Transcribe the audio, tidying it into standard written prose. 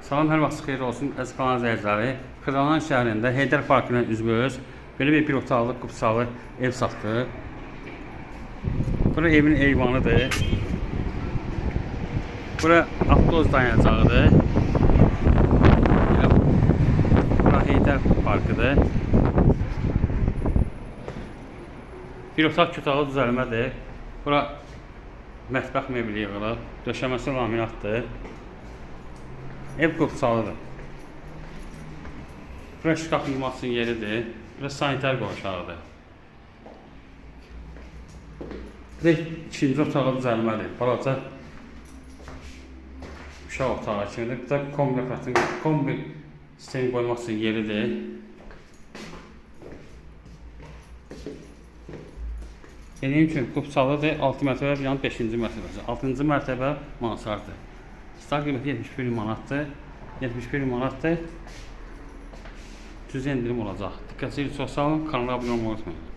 Salam, hər vaxt xeyir olsun əziz kanal izləyiciləri. Xırdalan şəhərində Heydər Parkı ilə üzbəüz belə bir otaqlı qupsalı ev satdıq. Bura evin eyvanıdır. Bura avtobus dayanacağıdır. Bura Heydər Parkıdır. Bir otaq kütağı düzəlmədir. Bura mətbəx mebeli yığılıb. Döşəməsi laminatdır. Ev qupsalıdır. Bura şkaf yığmaq üçün yeridir. Bura sanitar qovşağıdır. Bura ikinci otağı düzəlmədir. Balaca uşaq otağı kimidir. Bura kombi sistemi qoymaq üçün yeridir. Dediyim kimi qupsalıdır. 6 mərtəbə, bir yan 5-ci mərtəbəsi. 6-cı mərtəbə mansardır. Start qiyməti 71 manatdır. 71 manatdır. Cüzi endirim olacaq. Diqqətinizi çox sağ olun. Kanala abunə olmayı unutmayın.